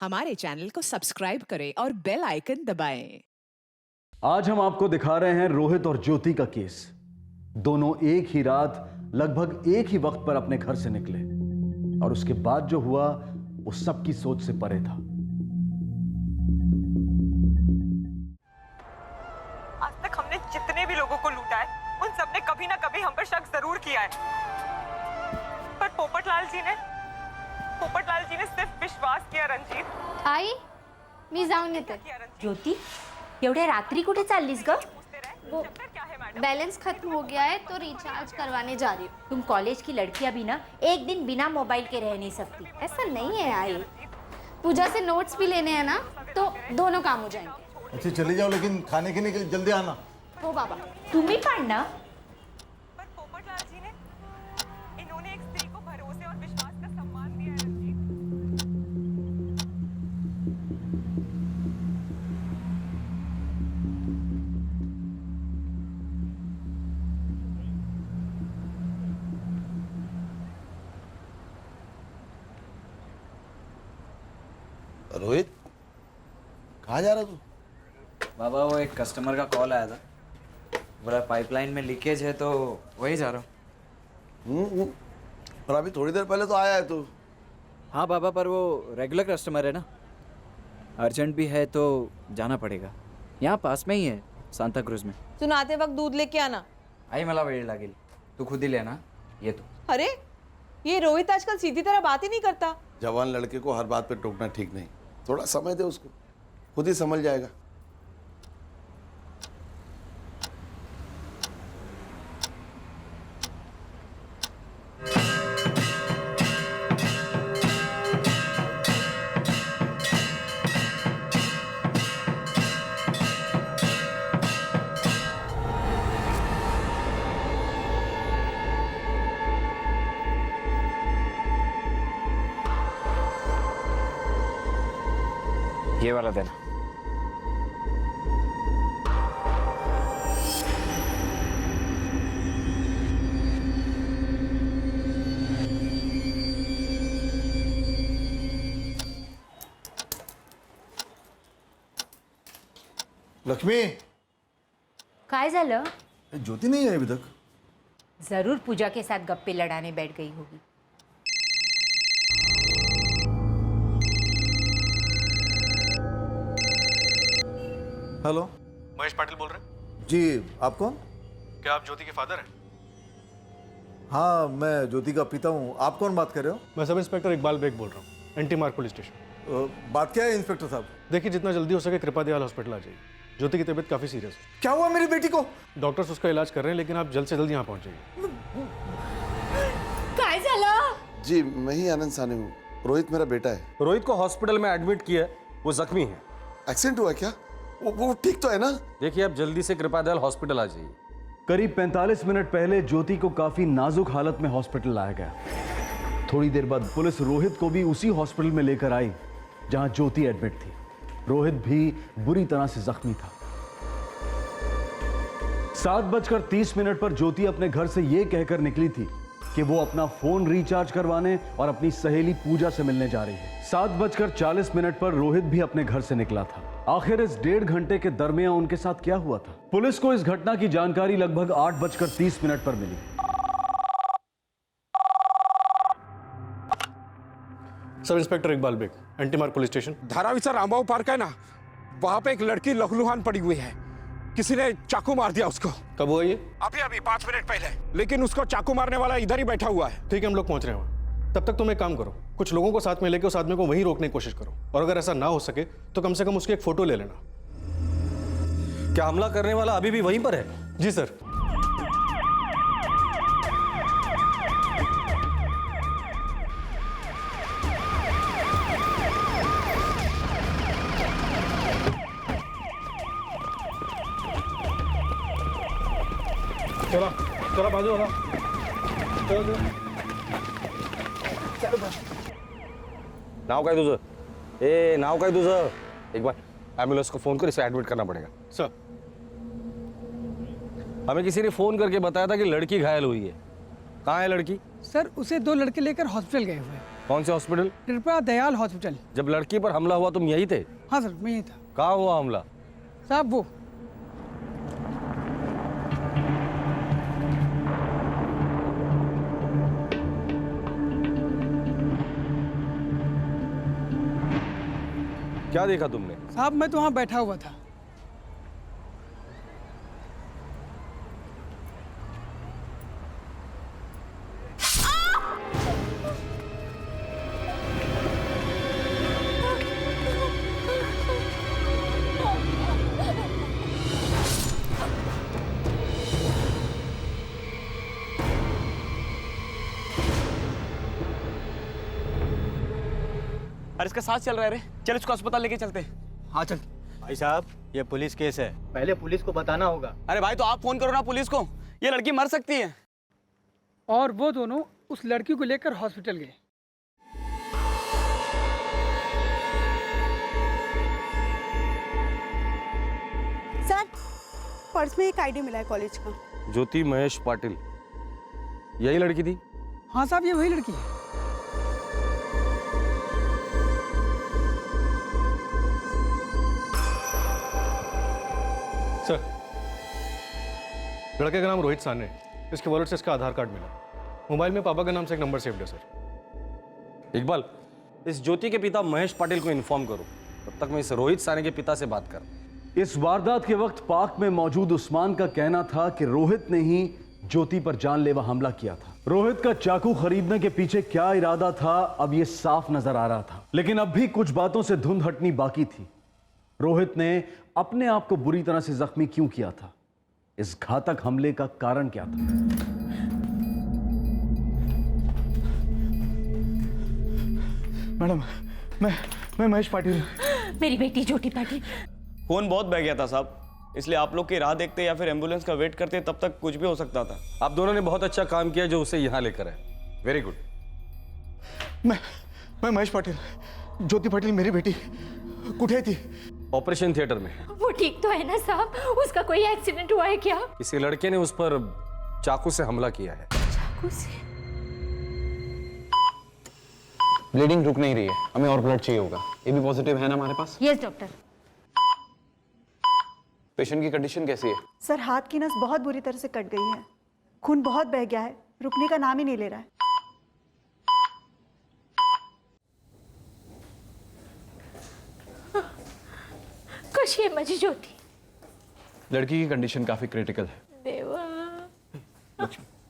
हमारे चैनल को सब्सक्राइब करें और बेल आइकन दबाएं। आज हम आपको दिखा रहे हैं रोहित और ज्योति का केस। दोनों एक ही रात लगभग एक ही वक्त पर अपने घर से निकले और उसके बाद जो हुआ वो सबकी सोच से परे था। आज तक हमने जितने भी लोगों को लूटा है उन सबने कभी ना कभी हम पर शक जरूर किया है, पर पोपटलाल जी ने सिर्फ विश्वास किया। रंजीत आई मी जाऊन येते. ज्योती, एवढ्या रात्री कुठे चाललीस ग? वो बैलेंस खत्म हो गया है तो रिचार्ज करवाने जा रही हूँ. तुम कॉलेज की लड़कियां भी ना एक दिन बिना मोबाइल के रह नहीं सकती. ऐसा नहीं है आई, पूजा से नोट्स भी लेने हैं ना तो दोनों काम हो जाएंगे. अच्छा चले जाओ, लेकिन खाने के लिए जल्दी आना. हो बाबा. तुम्ही पण ना. पर पोपटलाल जी ने इन्होंने एक स्त्री को भरोसे और विश्वास का सम्मान दिया है। रंजीत रोहित, कहाँ जा रहा तू? बाबा वो एक कस्टमर का कॉल आया था, बोला पाइपलाइन में लीकेज है तो वही जा रहा हूँ। और अभी थोड़ी देर पहले तो आया है तू. हाँ बाबा, पर वो रेगुलर कस्टमर है ना, अर्जेंट भी है तो जाना पड़ेगा. यहाँ पास में ही है, सांता क्रूज में. तू आते वक्त दूध लेके आना. आई मला वेळ लागेल, तू खुद ही लेना. ये तो अरे ये रोहित आजकल सीधी तरह बात ही नहीं करता. जवान लड़के को हर बात पे टोकना ठीक नहीं. थोड़ा समय दे उसको, खुद ही समझ जाएगा. ये वाला देना. लक्ष्मी, काय झालं? ज्योति नहीं आई अभी तक. जरूर पूजा के साथ गप्पे लड़ाने बैठ गई होगी. हेलो. महेश पाटिल बोल रहे हैं? जी, आप कौन? क्या आप ज्योति के फादर हैं? हाँ, मैं ज्योति का पिता हूँ. आप कौन बात कर रहे हो? मैं सब इंस्पेक्टर इकबाल बेग बोल रहा हूँ, एंटी मार्ग पुलिस स्टेशन. बात क्या है इंस्पेक्टर साहब? देखिए, जितना जल्दी हो सके कृपा दयाल हॉस्पिटल आ जाइए. ज्योति की तबीयत काफ़ी सीरियस है. क्या हुआ मेरी बेटी को? डॉक्टर्स उसका इलाज कर रहे हैं, लेकिन आप जल्द से जल्द यहाँ पहुँच जाइए. काय झालं? जी, मैं ही आनंद सानी हूँ. रोहित मेरा बेटा है. रोहित को हॉस्पिटल में एडमिट किया है, वो जख्मी है. एक्सीडेंट हुआ है क्या? वो ठीक तो है ना? देखिए, आप जल्दी से कृपादयाल हॉस्पिटल आ जाइए. करीब 45 मिनट पहले ज्योति को काफी नाजुक हालत में हॉस्पिटल लाया गया. थोड़ी देर बाद पुलिस रोहित को भी उसी हॉस्पिटल में लेकर आई जहां ज्योति एडमिट थी. रोहित भी बुरी तरह से जख्मी था. 7:30 पर ज्योति अपने घर से यह कहकर निकली थी कि वो अपना फोन रिचार्ज करवाने और अपनी सहेली पूजा से मिलने जा रही है. 7:40 पर रोहित भी अपने घर से निकला था. आखिर इस 1.5 घंटे के दरमियान उनके साथ क्या हुआ था? पुलिस को इस घटना की जानकारी लगभग 8:30 पर मिली. सब इंस्पेक्टर इकबाल बेग, एंटी मार्ग पुलिस स्टेशन. धारावी सा रामबाबू पार्क है ना, वहां पे एक लड़की लहूलुहान पड़ी हुई है. किसी ने चाकू मार दिया उसको. कब हुआ ये? अभी 5 मिनट पहले. लेकिन उसको चाकू मारने वाला इधर ही बैठा हुआ है. ठीक है, हम लोग पहुंच रहे हैं. तब तक तुम एक काम करो, कुछ लोगों को साथ में लेके उस आदमी को वहीं रोकने की कोशिश करो, और अगर ऐसा ना हो सके तो कम से कम उसकी एक फोटो ले लेना. क्या हमला करने वाला अभी भी वहीं पर है? जी सर. चला चला, बाजू वाला. चलो. नाव काय तुझं? ए, नाव काय तुझं? एक बार एम्बुलेंस को फोन कर, इसे एडमिट करना पड़ेगा. सर, हमें किसी ने फोन करके बताया था कि लड़की घायल हुई है. कहाँ है लड़की? सर उसे 2 लड़के लेकर हॉस्पिटल गए हुए हैं. कौन से हॉस्पिटल? कृपया दयाल हॉस्पिटल। जब लड़की पर हमला हुआ तुम यही थे? हाँ सर, मैं यही था। कहाँ हुआ हमला? साहब वो क्या देखा तुमने? साहब मैं तो वहाँ बैठा हुआ था। अरे इसका सांस चल रहा है रे, चल इसको अस्पताल लेके चलते। हाँ चल। भाई साहब ये पुलिस केस है, पहले पुलिस को बताना होगा। अरे भाई तो आप फोन करो ना पुलिस को, ये लड़की मर सकती है। और वो दोनों उस लड़की को लेकर हॉस्पिटल गए। सर, पर्स में एक आईडी मिला है कॉलेज का। ज्योति महेश पाटिल, यही लड़की थी? हाँ साहब, ये वही लड़की है। सर, लड़के का नाम रोहित साने, इसके वॉलेट से इसका आधार कार्ड मिला। मोबाइल में पापा के नाम से एक नंबर सेव्ड है सर। इकबाल, इस ज्योति के पिता महेश पाटिल को इन्फॉर्म करो, तब तक मैं इस रोहित साने के पिता से बात कर। इस वारदात के वक्त पार्क में मौजूद उस्मान का कहना था कि रोहित ने ही ज्योति पर जानलेवा हमला किया था। रोहित का चाकू खरीदने के पीछे क्या इरादा था, अब यह साफ नजर आ रहा था। लेकिन अब भी कुछ बातों से धुंध हटनी बाकी थी। रोहित ने अपने आप को बुरी तरह से जख्मी क्यों किया था? इस घातक हमले का कारण क्या था? मैडम, मैं महेश पाटिल। मेरी बेटी ज्योति पाटिल। फोन बहुत बह गया था साहब, इसलिए आप लोग की राह देखते या फिर एम्बुलेंस का वेट करते, तब तक कुछ भी हो सकता था। आप दोनों ने बहुत अच्छा काम किया जो उसे यहाँ लेकर आए। Very good. मैं महेश पाटिल, ज्योति पाटिल मेरी बेटी कुठे थी? ऑपरेशन थिएटर में। वो ठीक तो है ना साहब? उसका कोई एक्सीडेंट हुआ है क्या? किसी लड़के ने उस पर चाकू से हमला किया है। चाकू से? ब्लीडिंग रुक नहीं रही है, हमें और ब्लड चाहिए होगा। एबी पॉजिटिव है ना हमारे पास? Yes doctor. पेशेंट की कंडीशन कैसी है? सर, हाथ की नस बहुत बुरी तरह से कट गई है, खून बहुत बह गया है, रुकने का नाम ही नहीं ले रहा है। कशी है माझी ज्योति? लड़की की कंडीशन काफी क्रिटिकल है। देवा।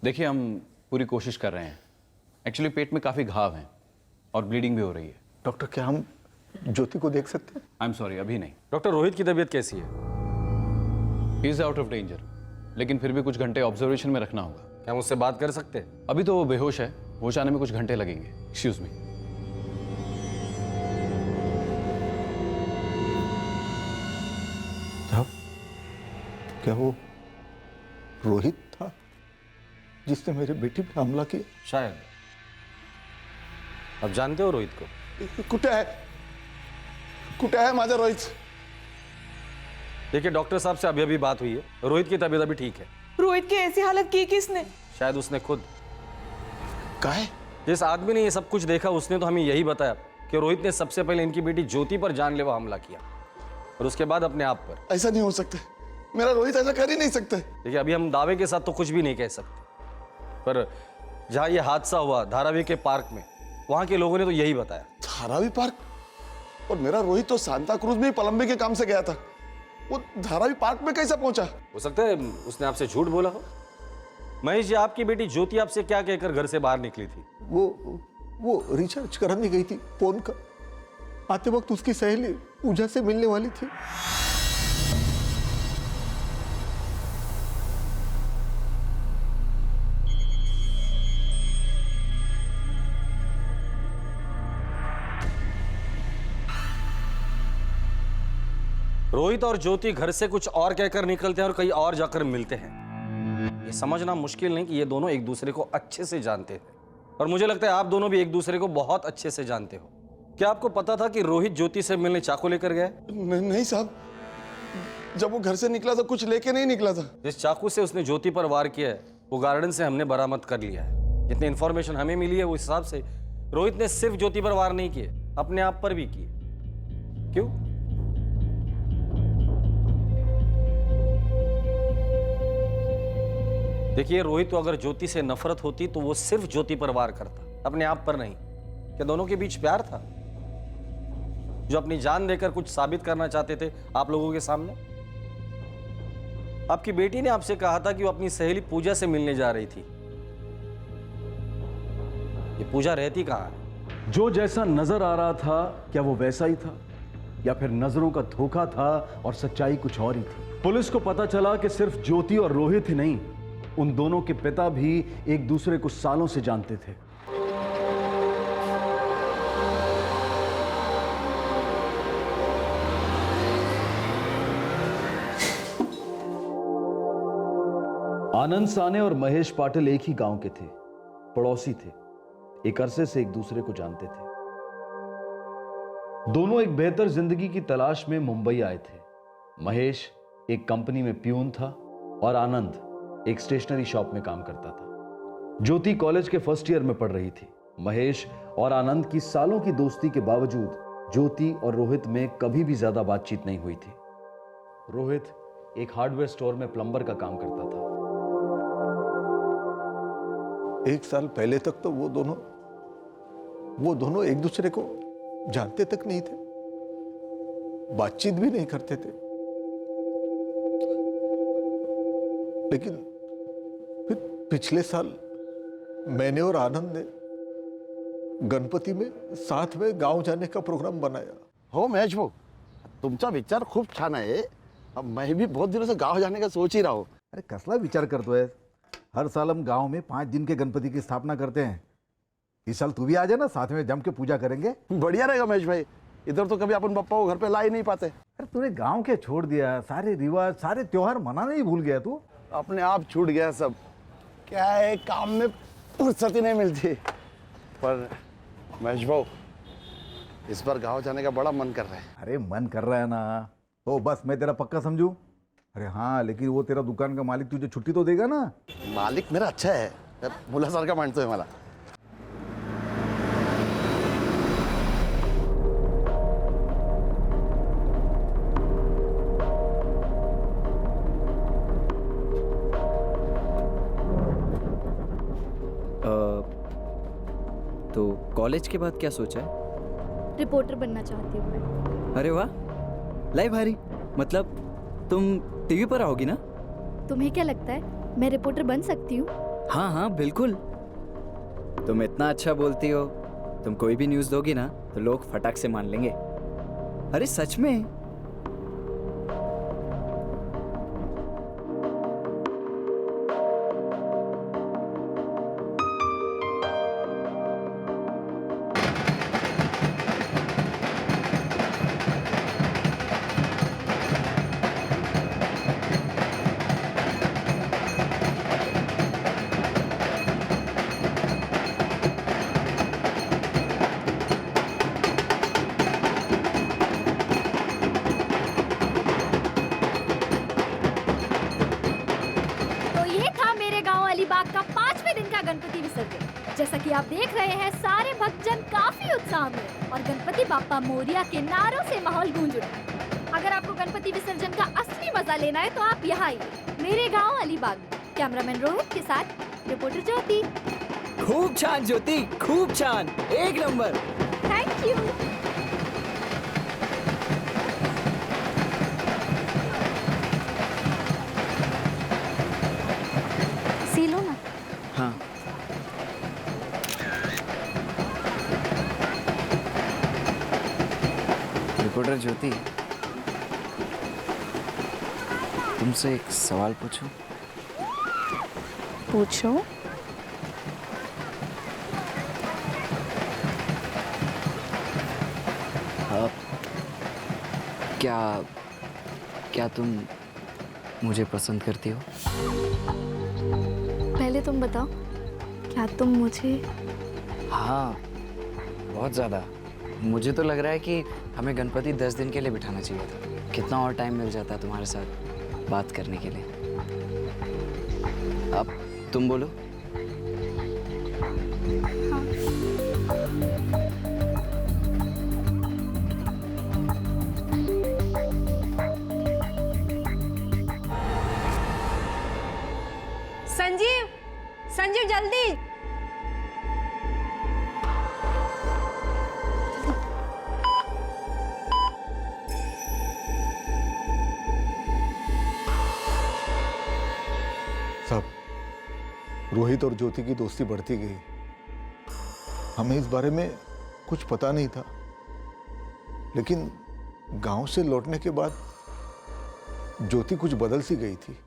देखिए हम पूरी कोशिश कर रहे हैं। एक्चुअली पेट में काफी घाव हैं और ब्लीडिंग भी हो रही है। डॉक्टर, क्या हम ज्योति को देख सकते हैं? आई एम सॉरी, अभी नहीं। डॉक्टर, रोहित की तबीयत कैसी है? He is out of danger, लेकिन फिर भी कुछ घंटे ऑब्जर्वेशन में रखना होगा। क्या हम उससे बात कर सकते हैं? अभी तो वो बेहोश है, होश आने में कुछ घंटे लगेंगे। Excuse me. साहब, क्या वो रोहित था जिसने मेरे बेटी पे हमला किया? शायद। अब जानते हो रोहित को? कुठे है माझा रोहित? देखिए, डॉक्टर साहब से अभी अभी बात हुई है, रोहित की तबीयत अभी ठीक है। रोहित की ऐसी हालत की किसने? शायद उसने खुद। काहे? जिस आदमी ने ये सब कुछ देखा उसने तो हमें यही बताया कि रोहित ने सबसे पहले इनकी बेटी ज्योति पर जानलेवा हमला किया और उसके बाद अपने आप पर। ऐसा नहीं हो सकता, मेरा रोहित ऐसा कर ही नहीं सकता। देखिए, अभी हम दावे के साथ तो कुछ भी नहीं कह सकते, पर जहाँ ये हादसा हुआ धारावी के पार्क में, वहाँ के लोगों ने तो यही बताया। धारावी पार्क? और मेरा रोहित तो सांता क्रूज में प्लम्बिंग के काम से गया था, वो धारावी पार्क में कैसे पहुंचा? हो सकता है उसने आपसे झूठ बोला हो। महेश जी, आपकी बेटी ज्योति आपसे क्या कहकर घर से बाहर निकली थी? वो रिचार्ज कराने गई थी फोन का। आते वक्त उसकी सहेली पूजा से मिलने वाली थी। रोहित और ज्योति घर से कुछ और कहकर निकलते हैं और कहीं और जाकर मिलते हैं। ये समझना मुश्किल नहीं कि ये दोनों एक दूसरे को अच्छे से जानते हैं, और मुझे लगता है आप दोनों भी एक दूसरे को बहुत अच्छे से जानते हो। क्या आपको पता था कि रोहित ज्योति से मिलने चाकू लेकर गया? नहीं साहब, जब वो घर से निकला था कुछ लेके नहीं निकला था। जिस चाकू से उसने ज्योति पर वार किया है वो गार्डन से हमने बरामद कर लिया है। जितनी इंफॉर्मेशन हमें मिली है उस हिसाब से रोहित ने सिर्फ ज्योति पर वार नहीं किए, अपने आप पर भी किए। क्यों? देखिए, रोहित तो अगर ज्योति से नफरत होती तो वो सिर्फ ज्योति पर वार करता, अपने आप पर नहीं। क्या दोनों के बीच प्यार था जो अपनी जान देकर कुछ साबित करना चाहते थे आप लोगों के सामने? आपकी बेटी ने आपसे कहा था कि वो अपनी सहेली पूजा से मिलने जा रही थी। ये पूजा रहती कहां है? जो जैसा नजर आ रहा था, क्या वो वैसा ही था या फिर नजरों का धोखा था और सच्चाई कुछ और ही थी? पुलिस को पता चला कि सिर्फ ज्योति और रोहित ही नहीं, उन दोनों के पिता भी एक दूसरे को सालों से जानते थे। आनंद साने और महेश पाटिल एक ही गांव के थे, पड़ोसी थे, एक अरसे से एक दूसरे को जानते थे। दोनों एक बेहतर जिंदगी की तलाश में मुंबई आए थे। महेश एक कंपनी में प्यून था और आनंद एक स्टेशनरी शॉप में काम करता था। ज्योति कॉलेज के फर्स्ट ईयर में पढ़ रही थी। महेश और आनंद की सालों की दोस्ती के बावजूद ज्योति और रोहित में कभी भी ज्यादा बातचीत नहीं हुई थी। रोहित एक हार्डवेयर स्टोर में प्लम्बर का काम करता था। 1 साल पहले तक तो वो दोनों एक दूसरे को जानते तक नहीं थे, बातचीत भी नहीं करते थे। लेकिन फिर पिछले साल मैंने और आनंद ने गणपती में साथ में गांव जाने का प्रोग्राम बनाया। हो महेश भाऊ, तुमचा विचार खूप छान आहे। अब मैं भी बहुत दिनों से गांव जाने का सोच ही रहा हूँ। अरे कसला विचार करतोय? हर साल हम गांव में 5 दिन के गणपति की स्थापना करते हैं। इस साल तू भी आ जाना, साथ में जम के पूजा करेंगे। बढ़िया रहेगा महेश भाई। इधर तो कभी अपन पप्पा को घर पे ला ही नहीं पाते। अरे तूने गांव के छोड़ दिया, सारे रिवाज सारे त्योहार मनाना ही भूल गया तू। अपने आप छूट गया सब। क्या है, काम में फुर्सत ही नहीं मिलती। पर महेश भाऊ, इस बार गांव जाने का बड़ा मन कर रहा है। अरे मन कर रहा है ना, तो बस मैं तेरा पक्का समझू। अरे हाँ, लेकिन वो तेरा दुकान का मालिक तुझे छुट्टी तो देगा ना? मालिक मेरा अच्छा है, मुलासारखा मानतोय मला। तो कॉलेज के बाद क्या सोचा है? रिपोर्टर बनना चाहती हूँ मैं। अरे वाह, लाइव भारी। मतलब तुम टीवी पर आओगी ना? तुम्हें क्या लगता है मैं रिपोर्टर बन सकती हूँ? हाँ हाँ बिल्कुल। तुम इतना अच्छा बोलती हो, तुम कोई भी न्यूज़ दोगी ना तो लोग फटाक से मान लेंगे। अरे सच में। जैसा कि आप देख रहे हैं, सारे भक्तजन काफी उत्साह में और गणपति बाप्पा मोरिया के नारों से माहौल गूंज उठा। अगर आपको गणपति विसर्जन का असली मजा लेना है तो आप यहाँ आइए, मेरे गांव अलीबाग में। कैमरामैन रोहित के साथ रिपोर्टर ज्योति। खूब छान ज्योति, खूब छान, एक नंबर। Thank you. सी लो ना। हाँ। रिपोर्टर ज्योति, तुमसे एक सवाल पूछूं? पूछो। क्या तुम मुझे पसंद करती हो? पहले तुम बताओ, क्या तुम मुझे? हाँ, बहुत ज़्यादा। मुझे तो लग रहा है कि हमें गणपति 10 दिन के लिए बिठाना चाहिए था। कितना और टाइम मिल जाता तुम्हारे साथ बात करने के लिए। अब तुम बोलो। हाँ। संजीव, संजीव जल्दी। साहब, रोहित और ज्योति की दोस्ती बढ़ती गई। हमें इस बारे में कुछ पता नहीं था, लेकिन गांव से लौटने के बाद ज्योति कुछ बदल सी गई थी।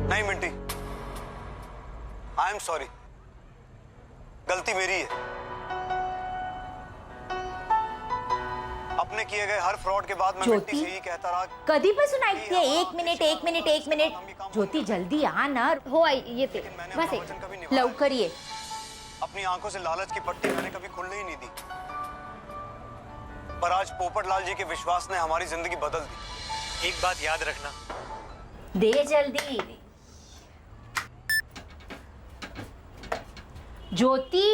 नहीं मिंटी, आई एम सॉरी, गलती मेरी है। अपने किए गए हर फ्रॉड के बाद मैं मिंटी से ही कहता रहा। कभी भी सुनाई थी, एक मिनिट एक मिनिट एक मिनिट। ज्योति जल्दी आ ना, हो आई ये ते बस एक लवकर ये। अपनी आंखों से लालच की पट्टी मैंने कभी खुलने ही नहीं दी, पर आज पोपटलाल जी के विश्वास ने हमारी जिंदगी बदल दी। एक बात याद रखना, दे जल्दी। ज्योति,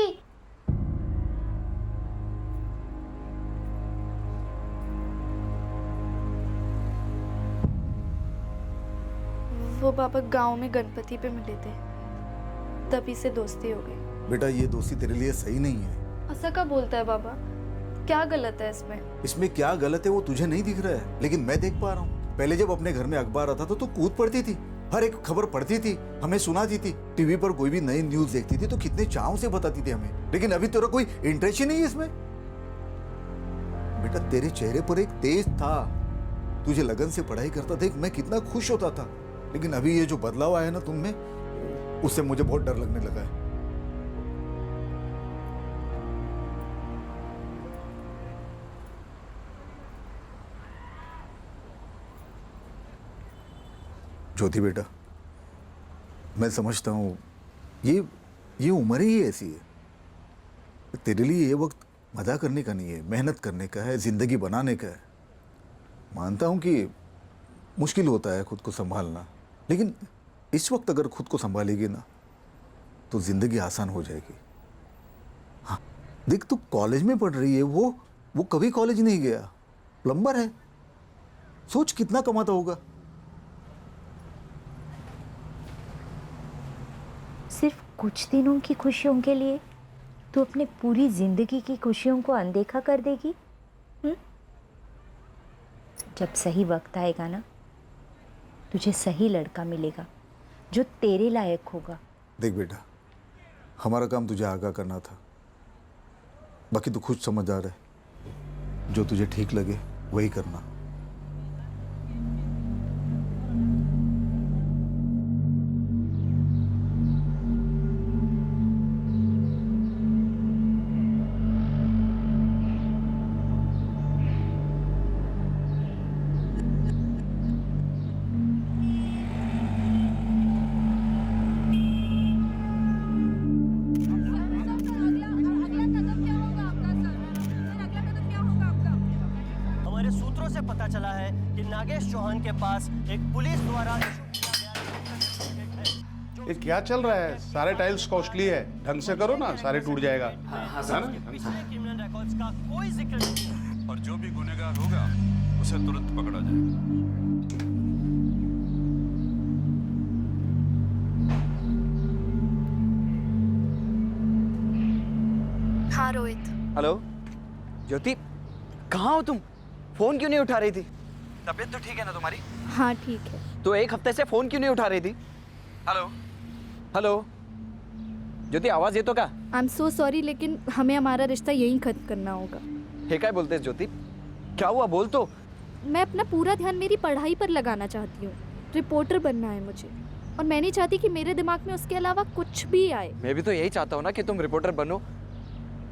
वो पापा गांव में गणपति पे मिले थे, तभी से दोस्ती हो गई। बेटा, ये दोस्ती तेरे लिए सही नहीं है। ऐसा क्या बोलता है बाबा? क्या गलत है इसमें? इसमें क्या गलत है वो तुझे नहीं दिख रहा है, लेकिन मैं देख पा रहा हूँ। पहले जब अपने घर में अखबार आता था तो कूद पड़ती थी, हर एक खबर पढ़ती थी, हमें सुनाती थी। टीवी पर कोई भी नई न्यूज देखती थी तो कितने चाव से बताती थी हमें, लेकिन अभी तेरा कोई इंटरेस्ट ही नहीं है इसमें। बेटा, तेरे चेहरे पर एक तेज था, तुझे लगन से पढ़ाई करता देख मैं कितना खुश होता था, लेकिन अभी ये जो बदलाव आया ना तुम में, उससे मुझे बहुत डर लगने लगा है। ज्योति बेटा, मैं समझता हूँ ये उम्र ही ऐसी है। तेरे लिए ये वक्त मजा करने का नहीं है, मेहनत करने का है, जिंदगी बनाने का है। मानता हूँ कि मुश्किल होता है खुद को संभालना, लेकिन इस वक्त अगर खुद को संभालेगी ना तो जिंदगी आसान हो जाएगी। हाँ देख, तू कॉलेज में पढ़ रही है, वो कभी कॉलेज नहीं गया, प्लम्बर है। सोच कितना कमाता होगा। सिर्फ कुछ दिनों की खुशियों के लिए तू अपने पूरी जिंदगी की खुशियों को अनदेखा कर देगी? जब सही वक्त आएगा ना, तुझे सही लड़का मिलेगा जो तेरे लायक होगा। देख बेटा, हमारा काम तुझे आगाह करना था, बाकी तू खुद समझदार है, जो तुझे ठीक लगे वही करना। सूत्रों से पता चला है कि नागेश चौहान के पास एक पुलिस द्वारा ये क्या चल रहा है? सारे टाइल्स कॉस्टली है, ढंग से करो ना, सारे टूट जाएगा। क्रिमिनल रिकॉर्ड्स का कोई जिक्र नहीं है, और जो भी गुनहगार होगा उसे तुरंत पकड़ा जाएगा। हाँ रोहित। हेलो ज्योति, कहाँ हो तुम? फोन क्यों नहीं उठा रही थी? तबीयत तो ठीक है ना तुम्हारी? हाँ ठीक है। तो एक हफ्ते से फोन क्यों नहीं उठा रही थी? हेलो हेलो ज्योति, आवाज ये तो का? आई एम सो सॉरी, लेकिन हमें हमारा रिश्ता यहीं खत्म करना होगा। हे क्या बोलते हैं ज्योति, क्या हुआ बोल तो। मैं अपना पूरा ध्यान मेरी पढ़ाई पर लगाना चाहती हूँ, रिपोर्टर बनना है मुझे, और मैं नहीं चाहती कि मेरे दिमाग में उसके अलावा कुछ भी आए। मैं भी तो यही चाहता हूँ ना कि तुम रिपोर्टर बनो,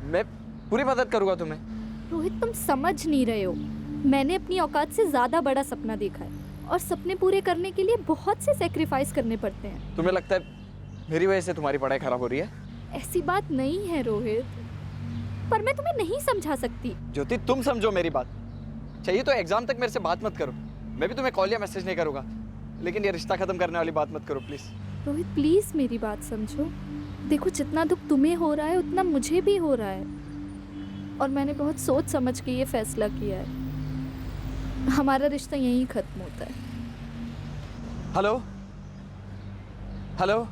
मैं पूरी मदद करूँगा तुम्हें। रोहित, तुम समझ नहीं रहे हो, मैंने अपनी औकात से ज़्यादा बड़ा सपना देखा है और सपने पूरे करने के लिए बहुत से सेक्रीफाइस करने पड़ते हैं। तुम्हें लगता है मेरी वजह से तुम्हारी पढ़ाई खराब हो रही है? ऐसी बात नहीं है रोहित, पर मैं तुम्हें नहीं समझा सकती। ज्योति तुम समझो मेरी बात। चाहिए तो एग्जाम तक मेरे से बात मत करो, मैं भी तुम्हें कॉल या मैसेज नहीं करूँगा, लेकिन ये रिश्ता खत्म करने वाली बात मत करो प्लीज़। रोहित प्लीज़ मेरी बात समझो। देखो जितना दुख तुम्हें हो रहा है उतना मुझे भी हो रहा है, और मैंने बहुत सोच समझ के ये फैसला किया है। हमारा रिश्ता यहीं खत्म होता है। हेलो हेलो,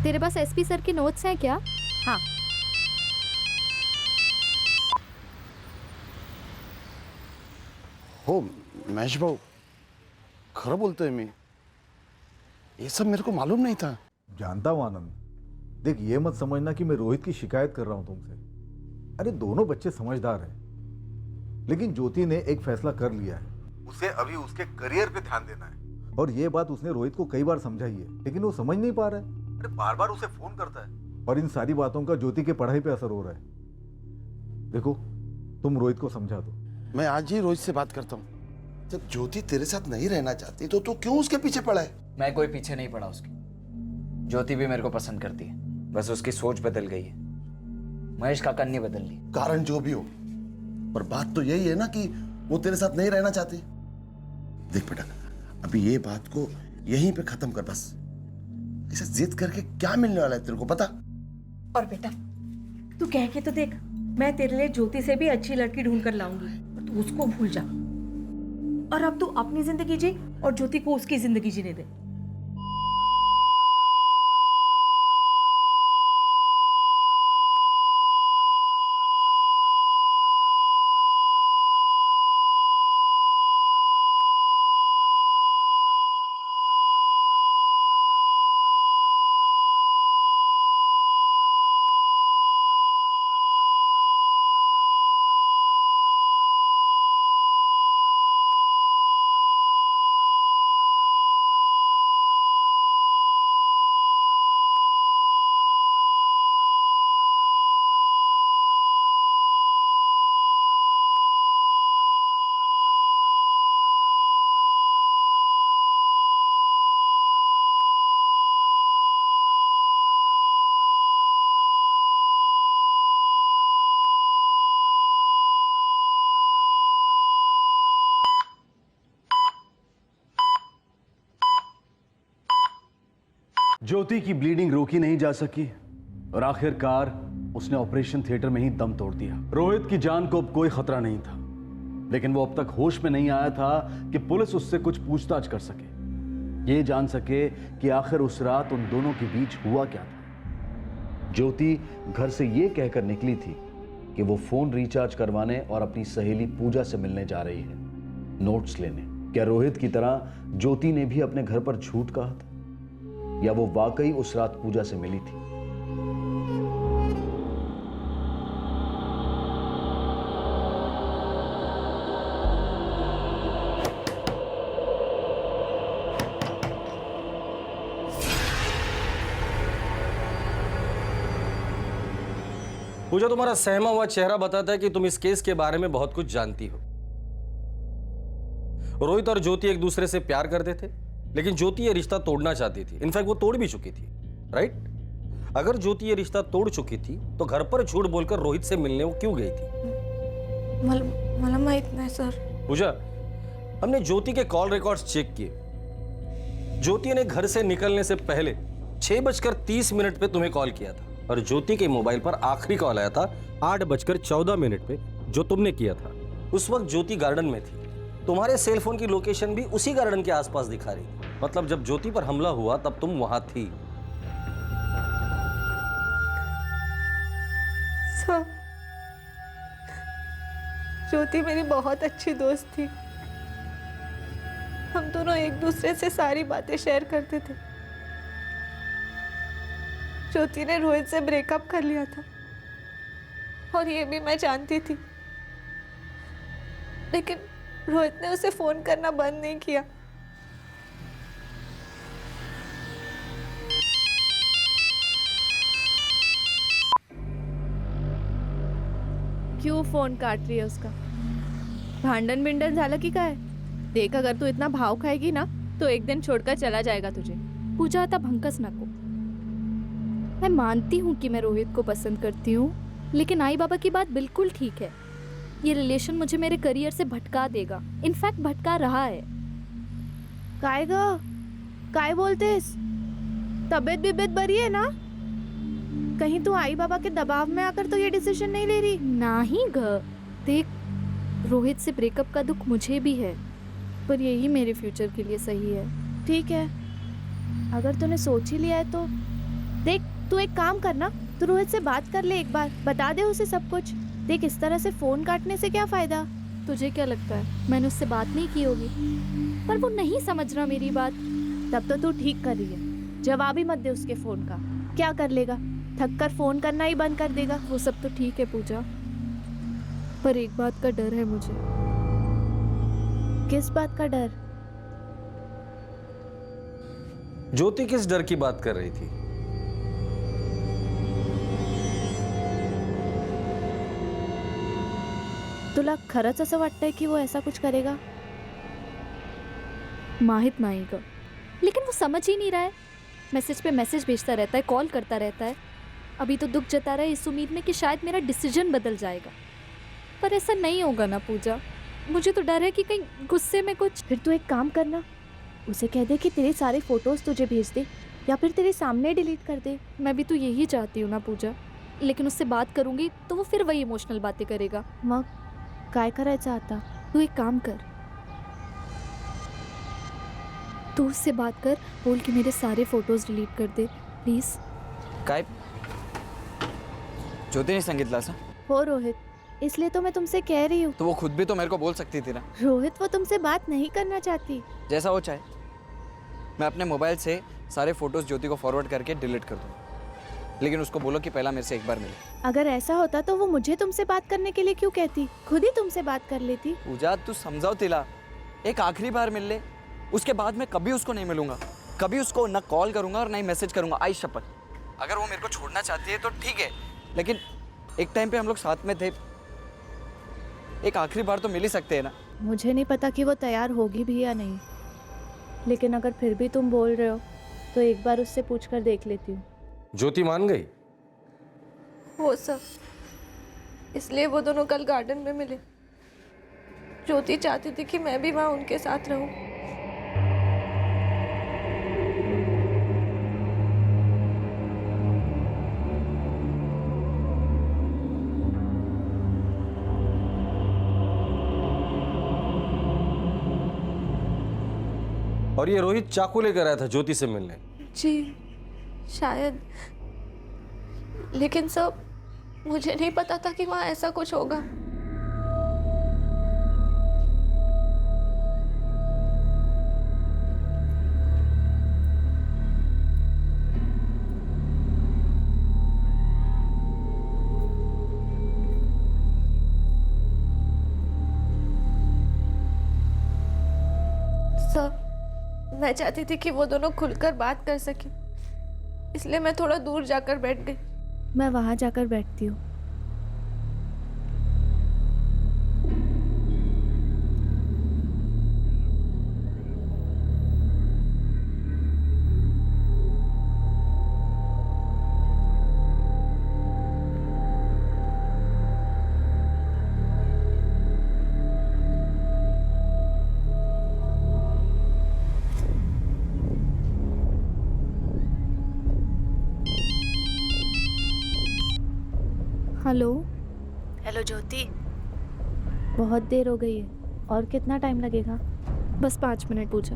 तेरे पास एसपी सर के नोट्स हैं क्या? हाँ। हो महेश भाऊ, खरं बोलतोय मी, ये सब मेरे को मालूम नहीं था। जानता हूं आनंद, देख ये मत समझना कि मैं रोहित की शिकायत कर रहा हूं तुमसे। अरे दोनों बच्चे समझदार हैं, लेकिन ज्योति ने एक फैसला कर लिया है, उसे अभी उसके करियर पे ध्यान देना है। और ये बात उसने रोहित को कई बार समझाई है, लेकिन वो समझ नहीं पा रहा है। अरे बार बार उसे फोन करता है, और इन सारी बातों का ज्योति के पढ़ाई पे असर हो रहा है। देखो तुम रोहित को समझा दो। मैं आज ही रोहित से बात करता हूँ। जब ज्योति तेरे साथ नहीं रहना चाहती तो तू क्यों उसके पीछे पड़ा है? मैं कोई पीछे नहीं पड़ा उसकी। ज्योति भी मेरे को पसंद करती है, बस उसकी सोच बदल गई है। महेश काका ने बदल ली। कारण जो भी हो, पर बात तो यही है ना कि वो तेरे साथ नहीं रहना चाहती। देख बेटा, अभी ये बात को यहीं पे खत्म कर बस। ऐसे जिद करके क्या मिलने वाला है तेरे को पता? और बेटा तू कह के तो देख, मैं तेरे लिए ज्योति से भी अच्छी लड़की ढूंढ कर लाऊंगी, और तू उसको भूल जा। और अब तू अपनी जिंदगी जी और ज्योति को उसकी जिंदगी जीने दे। ज्योति की ब्लीडिंग रोकी नहीं जा सकी और आखिरकार उसने ऑपरेशन थिएटर में ही दम तोड़ दिया। रोहित की जान को अब कोई खतरा नहीं था, लेकिन वो अब तक होश में नहीं आया था कि पुलिस उससे कुछ पूछताछ कर सके, ये जान सके कि आखिर उस रात उन दोनों के बीच हुआ क्या था। ज्योति घर से ये कहकर निकली थी कि वो फोन रिचार्ज करवाने और अपनी सहेली पूजा से मिलने जा रही है, नोट्स लेने। क्या रोहित की तरह ज्योति ने भी अपने घर पर झूठ कहा था, या वो वाकई उस रात पूजा से मिली थी? पूजा, तुम्हारा सहमा हुआ चेहरा बताता है कि तुम इस केस के बारे में बहुत कुछ जानती हो। रोहित और ज्योति एक दूसरे से प्यार करते थे, लेकिन ज्योति ये रिश्ता तोड़ना चाहती थी। इनफैक्ट वो तोड़ भी चुकी थी, राइट? अगर ज्योति ये रिश्ता तोड़ चुकी थी तो घर पर झूठ बोलकर रोहित से मिलने वो क्यों गई थी? मला माहित नाही सर। पूजा, हमने ज्योति के कॉल रिकॉर्ड्स चेक किए। ज्योति ने घर से निकलने से पहले 6:30 पे तुम्हें कॉल किया था, और ज्योति के मोबाइल पर आखिरी कॉल आया था 8:14 पे, जो तुमने किया था। उस वक्त ज्योति गार्डन में थी। तुम्हारे सेल फोन की लोकेशन भी उसी गार्डन के आसपास दिखा रही थी। मतलब जब ज्योति पर हमला हुआ तब तुम वहां थी। सर, ज्योति मेरी बहुत अच्छी दोस्त थी। हम दोनों एक दूसरे से सारी बातें शेयर करते थे। ज्योति ने रोहित से ब्रेकअप कर लिया था और ये भी मैं जानती थी, लेकिन रोहित ने उसे फोन करना बंद नहीं किया। क्यों फोन काट रही है उसका? भांडण बिंडन झालं की काय? देख, अगर तू इतना भाव खाएगी ना तो एक दिन छोड़कर चला जाएगा तुझे। पूजा, आता भंकस नको। मैं मानती हूँ कि मैं रोहित को पसंद करती हूँ, लेकिन आई बाबा की बात बिल्कुल ठीक है। ये रिलेशन मुझे मेरे करियर से भटका देगा, इनफैक्ट भटका रहा है। काय ग, काय बोलतेस? तबीयत बिबीयत बरी है ना? कहीं तू आई बाबा के दबाव में आकर तो ये डिसीजन नहीं ले रही? नहीं ग, देख, रोहित से ब्रेकअप का दुख मुझे भी है, पर यही मेरे फ्यूचर के लिए सही है। ठीक है, अगर तूने सोच ही लिया है तो देख, तू एक काम करना, तू रोहित से बात कर ले, एक बार बता दे उसे सब कुछ। देख, इस तरह से फोन काटने से क्या फायदा? तुझे क्या लगता है मैंने उससे बात नहीं की होगी? पर वो नहीं समझ रहा मेरी बात। तब तो तू ठीक कर रही है। जवाब ही मत दे उसके फोन का, क्या कर लेगा? थक कर फोन करना ही बंद कर देगा। वो सब तो ठीक है पूजा, पर एक बात का डर है मुझे। किस बात का डर? ज्योति किस डर की बात कर रही थी? तुला खरंच असं वाटतंय की वो ऐसा कुछ करेगा? माहित नहीं का, लेकिन वो समझ ही नहीं रहा है। मैसेज पे मैसेज भेजता रहता है, कॉल करता रहता है। अभी तो दुख जता रहा है इस उम्मीद में कि शायद मेरा डिसीजन बदल जाएगा, पर ऐसा नहीं होगा ना पूजा। मुझे तो डर है कि कहीं गुस्से में कुछ। फिर तू एक काम करना, उसे कह दे कि तेरे सारे फोटोज तुझे भेज दे, या फिर तेरे सामने डिलीट कर दे। मैं भी तो यही चाहती हूँ ना पूजा, लेकिन उससे बात करूंगी तो वो फिर वही इमोशनल बातें करेगा। मग काय करायचं आता? तू एक काम कर, तू उससे बात कर, बोल कि मेरे सारे फोटोज डिलीट कर दे प्लीज। काय ज्योति ने सांगितलं असं? हो रोहित, इसलिए तो मैं तुमसे कह रही हूँ। तो वो खुद भी तो मेरे को बोल सकती थी ना। रोहित, वो तुमसे बात नहीं करना चाहती। जैसा वो चाहे। मैं अपने मोबाइल से सारे फोटोज ज्योति को फॉरवर्ड करके डिलीट कर दूँ, लेकिन उसको बोलो कि पहला मेरे से एक बार मिले। अगर ऐसा होता तो वो मुझे तुमसे बात करने के लिए क्यों कहती? खुद ही तुमसे बात कर लेती। पूजा, तू समझाओ तिला, एक आखिरी बार मिल ले, उसके बाद मैं कभी उसको नहीं मिलूंगा, कभी उसको ना कॉल करूंगा और ना ही मैसेज करूंगा। आई शपथ। अगर वो मेरे को छोड़ना चाहती है तो ठीक है, लेकिन एक टाइम पे हम लोग साथ में थे, एक आखिरी बार तो मिल ही सकते हैं ना। मुझे नहीं पता कि वो तैयार होगी भी या नहीं, लेकिन अगर फिर भी तुम बोल रहे हो तो एक बार उससे पूछ कर देख लेती हूँ। ज्योति मान गई? हो सब, इसलिए वो दोनों कल गार्डन में मिले। ज्योति चाहती थी कि मैं भी वहाँ उनके साथ रहूं। और ये रोहित चाकू लेकर आया था ज्योति से मिलने? जी शायद, लेकिन सब मुझे नहीं पता था कि वहाँ ऐसा कुछ होगा। सब मैं चाहती थी कि वो दोनों खुलकर बात कर सके, इसलिए मैं थोड़ा दूर जाकर बैठ गई। मैं वहां जाकर बैठती हूँ। हेलो। हेलो ज्योति, बहुत देर हो गई है, और कितना टाइम लगेगा? बस 5 मिनट पूजा।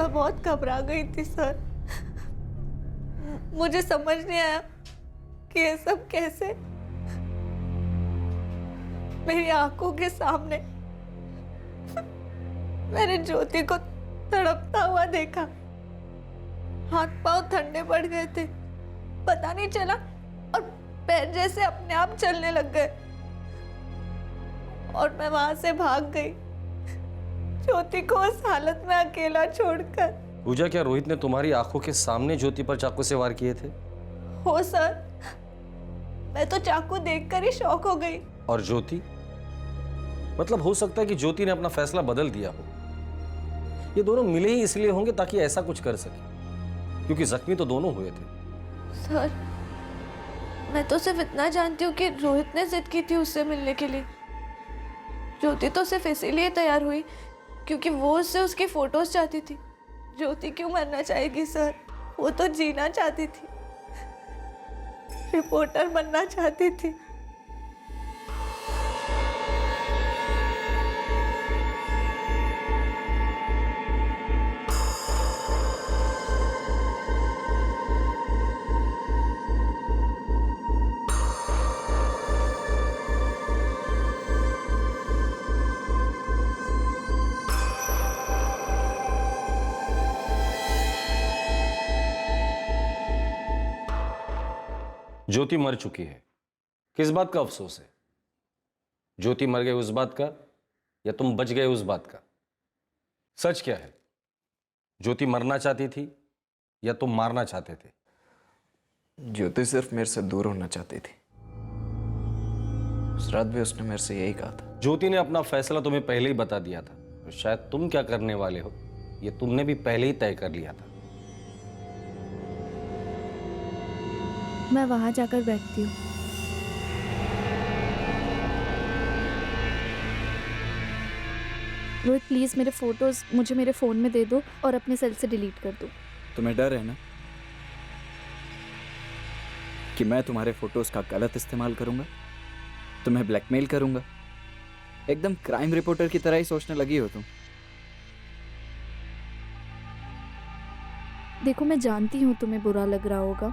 मैं बहुत घबरा गई थी सर। मुझे समझ नहीं आया कि ये सब कैसे मेरी आंखों के सामने मैंने ज्योति को तड़पता हुआ देखा। हाथ पांव ठंडे पड़ गए थे, पता नहीं चला और पैर जैसे अपने आप चलने लग गए और मैं वहां से भाग गई, ज्योति को उस हालत में अकेला छोड़कर। पूजा, क्या रोहित ने तुम्हारी आंखों के सामने ज्योति पर चाकू से वार किए थे? हो सर, मैं तो चाकू देखकर ही शॉक हो गई। और ज्योति? मतलब हो सकता है कि ज्योति ने अपना फैसला बदल दिया हो। ये दोनों मिले ही इसलिए होंगे ताकि ऐसा कुछ कर सके, क्योंकि जख्मी तो दोनों हुए थे। सर, मैं तो सिर्फ इतना जानती हूँ कि रोहित ने जिद की थी उससे मिलने के लिए। ज्योति तो सिर्फ इसीलिए तैयार हुई क्योंकि वो उससे उसकी फोटोज चाहती थी। ज्योति क्यों मरना चाहेगी सर? वो तो जीना चाहती थी, रिपोर्टर बनना चाहती थी। ज्योति मर चुकी है। किस बात का अफसोस है? ज्योति मर गई उस बात का, या तुम बच गए उस बात का? सच क्या है? ज्योति मरना चाहती थी या तुम मारना चाहते थे? ज्योति सिर्फ मेरे से दूर होना चाहती थी। उस रात भी उसने मेरे से यही कहा था। ज्योति ने अपना फैसला तुम्हें पहले ही बता दिया था, तो शायद तुम क्या करने वाले हो ये तुमने भी पहले ही तय कर लिया था। मैं वहां जाकर बैठती हूँ। रोहित प्लीज मेरे फोटोज मुझे मेरे फोन में दे दो और अपने सेल से डिलीट कर दो। तुम्हें डर है ना कि मैं तुम्हारे फोटोज का गलत इस्तेमाल करूंगा, तुम्हें ब्लैकमेल करूंगा? एकदम क्राइम रिपोर्टर की तरह ही सोचने लगी हो तुम। देखो, मैं जानती हूँ तुम्हें बुरा लग रहा होगा,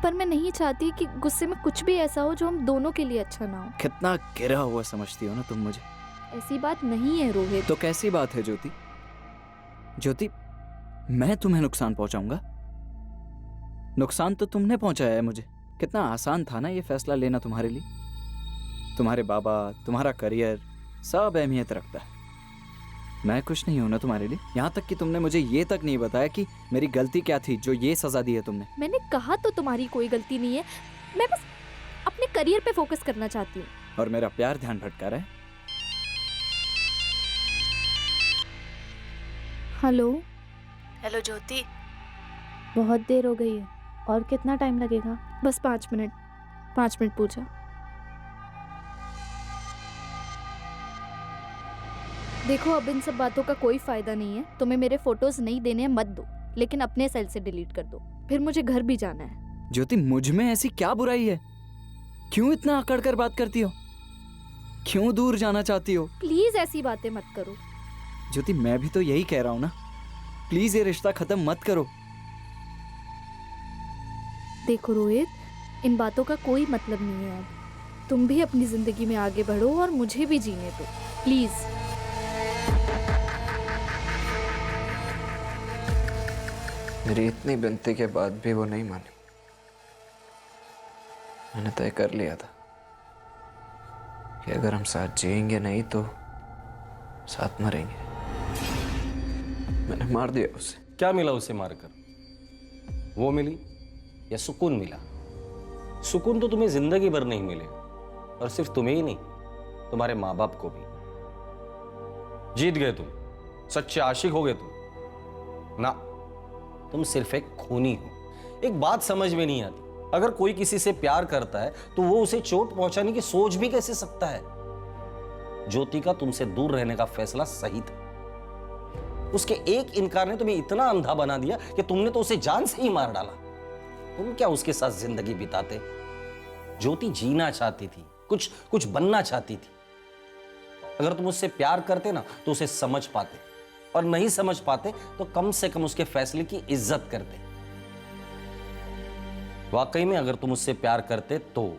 पर मैं नहीं चाहती कि गुस्से में कुछ भी ऐसा हो जो हम दोनों के लिए अच्छा ना हो। कितना गिरा हुआ समझती हो ना तुम मुझे। ऐसी बात नहीं है रोहित। तो कैसी बात है ज्योति? ज्योति, मैं तुम्हें नुकसान पहुंचाऊंगा? नुकसान तो तुमने पहुंचाया है मुझे। कितना आसान था ना ये फैसला लेना तुम्हारे लिए। तुम्हारे बाबा, तुम्हारा करियर सब अहमियत रखता है। मैं कुछ नहीं हूं ना तुम्हारे लिए। यहाँ तक कि तुमने मुझे ये तक नहीं बताया कि मेरी गलती क्या थी जो ये सजा दी है तुमने। मैंने कहा तो तुम्हारी कोई गलती नहीं है, मैं बस अपने करियर पे फोकस करना चाहती हूँ। और मेरा प्यार ध्यान भटका रहा है। हेलो। हेलो ज्योति, बहुत देर हो गई है। और कितना टाइम लगेगा? बस 5 मिनट। 5 मिनट पूजा। देखो, अब इन सब बातों का कोई फायदा नहीं है। तुम्हें मेरे फोटोज नहीं देने हैं, मत दो, लेकिन अपने सेल से डिलीट कर दो। फिर मुझे घर भी जाना है। ज्योति, मुझ में ऐसी क्या बुराई है? क्यों इतना अकड़ कर बात करती हो? क्यों दूर जाना चाहती हो? प्लीज ऐसी बातें मत करो। ज्योति, मैं भी तो यही कह रहा हूं ना, प्लीज ये रिश्ता खत्म मत करो। देखो रोहित, इन बातों का कोई मतलब नहीं है। अब तुम भी अपनी जिंदगी में आगे बढ़ो और मुझे भी जीने दो, प्लीज। मेरी इतनी विनती के बाद भी वो नहीं मानी। मैंने तय कर लिया था कि अगर हम साथ जिएंगे नहीं तो साथ मरेंगे। मैंने मार दिया उसे। क्या मिला उसे मारकर? वो मिली या सुकून मिला? सुकून तो तुम्हें जिंदगी भर नहीं मिलेगा, और सिर्फ तुम्हें ही नहीं, तुम्हारे माँ बाप को भी। जीत गए तुम, सच्चे आशिक हो गए तुम ना, तुम सिर्फ एक खूनी हो। एक बात समझ में नहीं आती, अगर कोई किसी से प्यार करता है तो वो उसे चोट पहुंचाने की सोच भी कैसे सकता है? ज्योति का तुमसे दूर रहने का फैसला सही था। उसके एक इनकार ने तुम्हें इतना अंधा बना दिया कि तुमने तो उसे जान से ही मार डाला। तुम क्या उसके साथ जिंदगी बिताते? ज्योति जीना चाहती थी, कुछ बनना चाहती थी। अगर तुम उससे प्यार करते ना तो उसे समझ पाते, और नहीं समझ पाते तो कम से कम उसके फैसले की इज्जत करते। वाकई में अगर तुम उससे प्यार करते तो।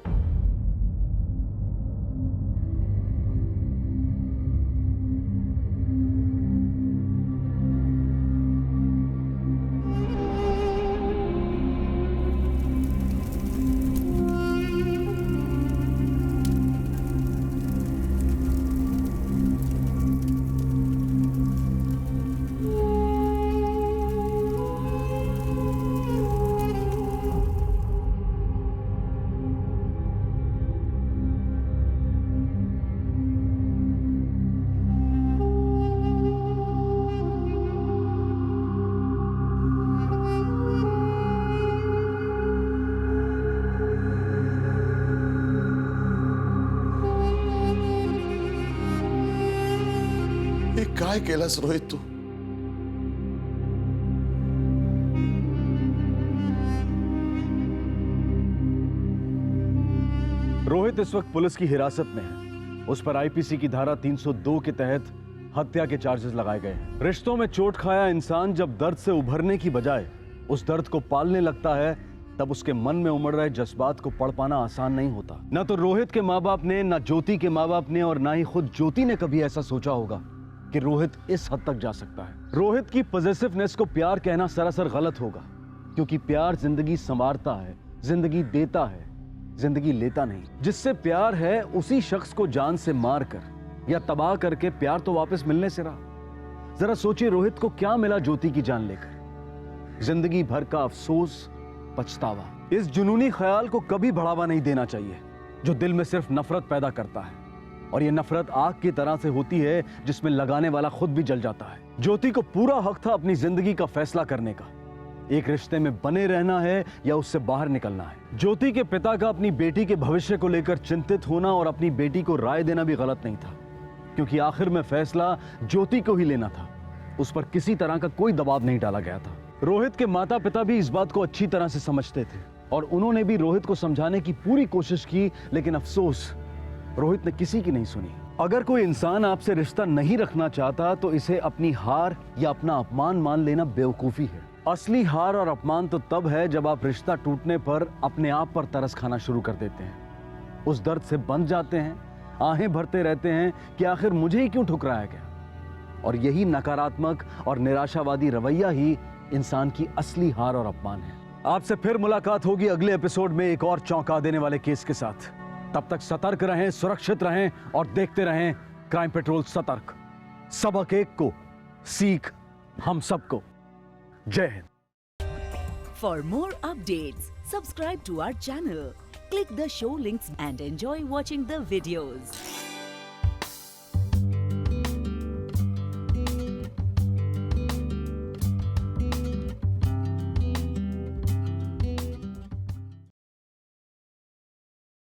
काय केलंस रोहित तू? रोहित इस वक्त पुलिस की हिरासत में है। उस पर आईपीसी की धारा 302 के तहत हत्या के चार्जेस लगाए गए हैं। रिश्तों में चोट खाया इंसान जब दर्द से उभरने की बजाय उस दर्द को पालने लगता है, तब उसके मन में उमड़ रहे जज्बात को पढ़ पाना आसान नहीं होता। न तो रोहित के माँ बाप ने, न ज्योति के माँ बाप ने और ना ही खुद ज्योति ने कभी ऐसा सोचा होगा कि रोहित इस हद तक जा सकता है। रोहित की पॉजिटिवनेस को प्यार कहना सरासर गलत होगा, क्योंकि प्यार जिंदगी संवारता है, जिंदगी देता है, जिंदगी लेता नहीं। जिससे प्यार है उसी शख्स को जान से मार कर या तबाह करके प्यार तो वापस मिलने से रहा। जरा सोचिए रोहित को क्या मिला ज्योति की जान लेकर? जिंदगी भर का अफसोस, पछतावा। इस जुनूनी ख्याल को कभी बढ़ावा नहीं देना चाहिए जो दिल में सिर्फ नफरत पैदा करता है, और ये नफरत आग की तरह से होती है जिसमें लगाने वाला खुद भी जल जाता है। ज्योति को पूरा हक था अपनी जिंदगी का फैसला करने का, एक रिश्ते में बने रहना है या उससे बाहर निकलना है। ज्योति के पिता का अपनी बेटी के भविष्य को लेकर चिंतित होना और अपनी बेटी को राय देना भी गलत नहीं था, क्योंकि आखिर में फैसला ज्योति को ही लेना था। उस पर किसी तरह का कोई दबाव नहीं डाला गया था। रोहित के माता पिता भी इस बात को अच्छी तरह से समझते थे और उन्होंने भी रोहित को समझाने की पूरी कोशिश की, लेकिन अफसोस रोहित ने किसी की नहीं सुनी। अगर कोई इंसान आपसे रिश्ता नहीं रखना चाहता तो इसे अपनी हार या अपना अपमान मान लेना बेवकूफी है। असली हार और अपमान तो तब है जब आप रिश्ता टूटने पर अपने आप पर तरस खाना शुरू कर देते हैं, उस दर्द से बंध जाते हैं, आहें भरते रहते हैं कि आखिर मुझे ही क्यों ठुकराया गया। और यही नकारात्मक और निराशावादी रवैया ही इंसान की असली हार और अपमान है। आपसे फिर मुलाकात होगी अगले एपिसोड में एक और चौंका देने वाले केस के साथ। तब तक सतर्क रहें, सुरक्षित रहें और देखते रहें क्राइम पेट्रोल सतर्क। सबक एक को, सीख हम सबको। जय Hind. For more updates, subscribe to our channel, click the show links and enjoy watching the videos.